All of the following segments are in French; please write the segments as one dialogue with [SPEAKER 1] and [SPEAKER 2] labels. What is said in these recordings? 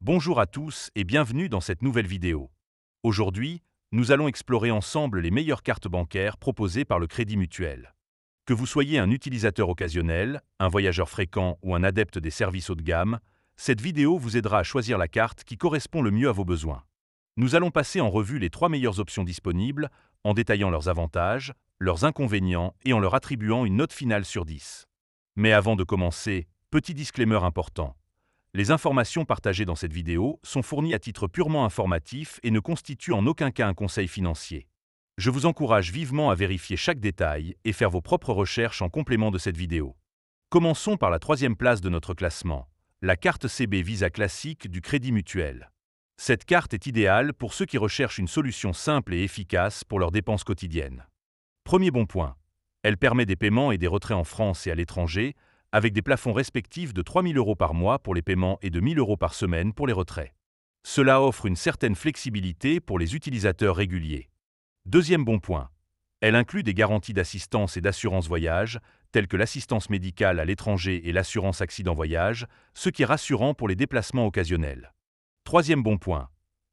[SPEAKER 1] Bonjour à tous et bienvenue dans cette nouvelle vidéo. Aujourd'hui, nous allons explorer ensemble les meilleures cartes bancaires proposées par le Crédit Mutuel. Que vous soyez un utilisateur occasionnel, un voyageur fréquent ou un adepte des services haut de gamme, cette vidéo vous aidera à choisir la carte qui correspond le mieux à vos besoins. Nous allons passer en revue les 3 meilleures options disponibles, en détaillant leurs avantages, leurs inconvénients et en leur attribuant une note finale sur 10. Mais avant de commencer, petit disclaimer important. Les informations partagées dans cette vidéo sont fournies à titre purement informatif et ne constituent en aucun cas un conseil financier. Je vous encourage vivement à vérifier chaque détail et faire vos propres recherches en complément de cette vidéo. Commençons par la 3e place de notre classement, la carte CB Visa classique du Crédit Mutuel. Cette carte est idéale pour ceux qui recherchent une solution simple et efficace pour leurs dépenses quotidiennes. Premier bon point, elle permet des paiements et des retraits en France et à l'étranger, avec des plafonds respectifs de 3 000 € par mois pour les paiements et de 1 000 € par semaine pour les retraits. Cela offre une certaine flexibilité pour les utilisateurs réguliers. Deuxième bon point, elle inclut des garanties d'assistance et d'assurance voyage, telles que l'assistance médicale à l'étranger et l'assurance accident voyage, ce qui est rassurant pour les déplacements occasionnels. Troisième bon point,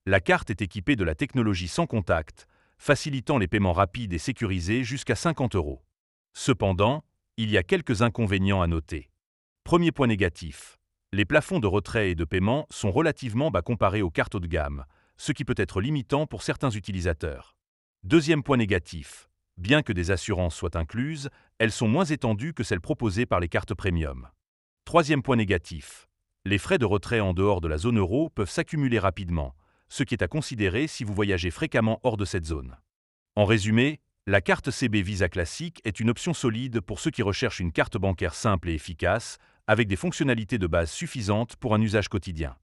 [SPEAKER 1] la carte est équipée de la technologie sans contact, facilitant les paiements rapides et sécurisés jusqu'à 50 €. Cependant, il y a quelques inconvénients à noter. Premier point négatif, les plafonds de retrait et de paiement sont relativement bas comparés aux cartes haut de gamme, ce qui peut être limitant pour certains utilisateurs. Deuxième point négatif, bien que des assurances soient incluses, elles sont moins étendues que celles proposées par les cartes premium. Troisième point négatif, les frais de retrait en dehors de la zone euro peuvent s'accumuler rapidement, ce qui est à considérer si vous voyagez fréquemment hors de cette zone. En résumé, la carte CB Visa classique est une option solide pour ceux qui recherchent une carte bancaire simple et efficace, avec des fonctionnalités de base suffisantes pour un usage quotidien.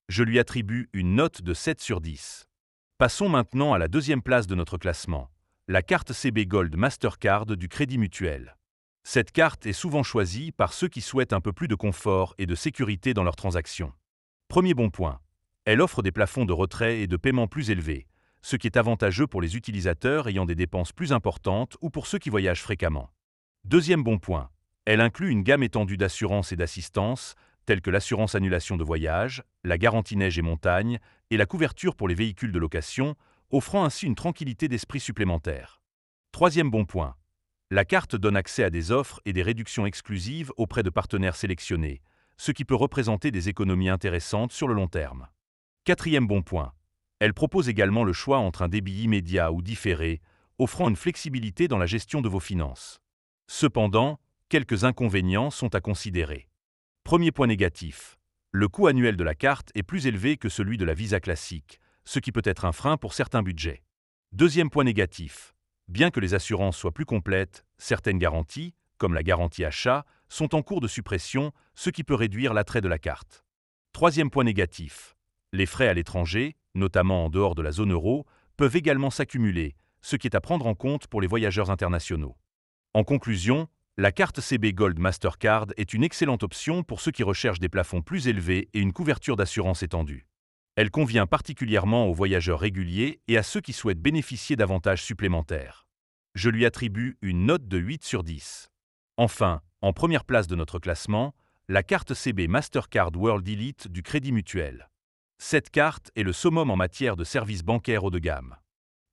[SPEAKER 1] Je lui attribue une note de 7 sur 10. Passons maintenant à la 2e place de notre classement, la carte CB Gold Mastercard du Crédit Mutuel. Cette carte est souvent choisie par ceux qui souhaitent un peu plus de confort et de sécurité dans leurs transactions. Premier bon point, elle offre des plafonds de retrait et de paiement plus élevés, ce qui est avantageux pour les utilisateurs ayant des dépenses plus importantes ou pour ceux qui voyagent fréquemment. Deuxième bon point, elle inclut une gamme étendue d'assurances et d'assistance, telles que l'assurance annulation de voyage, la garantie neige et montagne, et la couverture pour les véhicules de location, offrant ainsi une tranquillité d'esprit supplémentaire. Troisième bon point, la carte donne accès à des offres et des réductions exclusives auprès de partenaires sélectionnés, ce qui peut représenter des économies intéressantes sur le long terme. Quatrième bon point, elle propose également le choix entre un débit immédiat ou différé, offrant une flexibilité dans la gestion de vos finances. Cependant, quelques inconvénients sont à considérer. Premier point négatif, le coût annuel de la carte est plus élevé que celui de la Visa classique, ce qui peut être un frein pour certains budgets. Deuxième point négatif, bien que les assurances soient plus complètes, certaines garanties, comme la garantie achat, sont en cours de suppression, ce qui peut réduire l'attrait de la carte. Troisième point négatif, les frais à l'étranger, notamment en dehors de la zone euro, peuvent également s'accumuler, ce qui est à prendre en compte pour les voyageurs internationaux. En conclusion, la carte CB Gold Mastercard est une excellente option pour ceux qui recherchent des plafonds plus élevés et une couverture d'assurance étendue. Elle convient particulièrement aux voyageurs réguliers et à ceux qui souhaitent bénéficier d'avantages supplémentaires. Je lui attribue une note de 8 sur 10. Enfin, en première place de notre classement, la carte CB Mastercard World Elite du Crédit Mutuel. Cette carte est le summum en matière de services bancaires haut de gamme.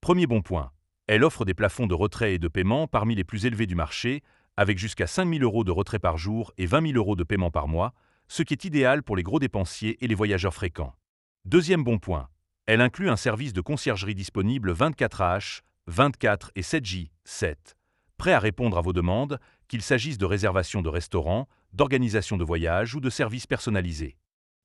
[SPEAKER 1] Premier bon point, elle offre des plafonds de retrait et de paiement parmi les plus élevés du marché, avec jusqu'à 5 000 € de retrait par jour et 20 000 € de paiement par mois, ce qui est idéal pour les gros dépensiers et les voyageurs fréquents. Deuxième bon point, elle inclut un service de conciergerie disponible 24H, 24 et 7J, 7, prêt à répondre à vos demandes, qu'il s'agisse de réservation de restaurants, d'organisation de voyages ou de services personnalisés.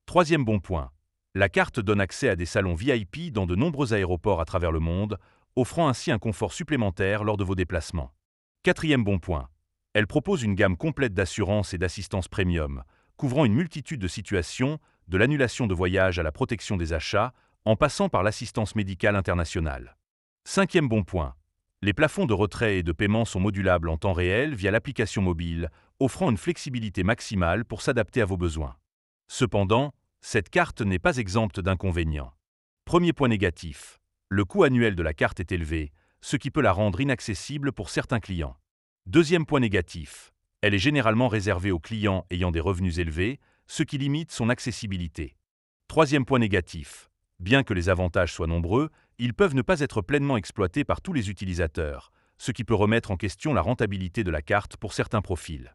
[SPEAKER 1] Troisième bon point, la carte donne accès à des salons VIP dans de nombreux aéroports à travers le monde, offrant ainsi un confort supplémentaire lors de vos déplacements. Quatrième bon point, elle propose une gamme complète d'assurance et d'assistance premium, couvrant une multitude de situations, de l'annulation de voyage à la protection des achats, en passant par l'assistance médicale internationale. Cinquième bon point, les plafonds de retrait et de paiement sont modulables en temps réel via l'application mobile, offrant une flexibilité maximale pour s'adapter à vos besoins. Cependant, cette carte n'est pas exempte d'inconvénients. Premier point négatif, le coût annuel de la carte est élevé, ce qui peut la rendre inaccessible pour certains clients. Deuxième point négatif, elle est généralement réservée aux clients ayant des revenus élevés, ce qui limite son accessibilité. Troisième point négatif. Bien que les avantages soient nombreux, ils peuvent ne pas être pleinement exploités par tous les utilisateurs, ce qui peut remettre en question la rentabilité de la carte pour certains profils.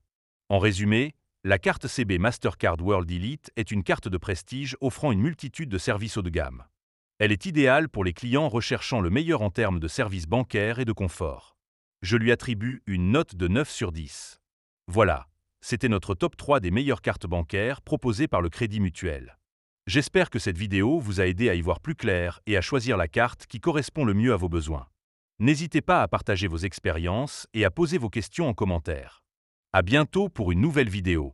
[SPEAKER 1] En résumé, la carte CB Mastercard World Elite est une carte de prestige offrant une multitude de services haut de gamme. Elle est idéale pour les clients recherchant le meilleur en termes de services bancaires et de confort. Je lui attribue une note de 9 sur 10. Voilà, c'était notre top 3 des meilleures cartes bancaires proposées par le Crédit Mutuel. J'espère que cette vidéo vous a aidé à y voir plus clair et à choisir la carte qui correspond le mieux à vos besoins. N'hésitez pas à partager vos expériences et à poser vos questions en commentaire. À bientôt pour une nouvelle vidéo.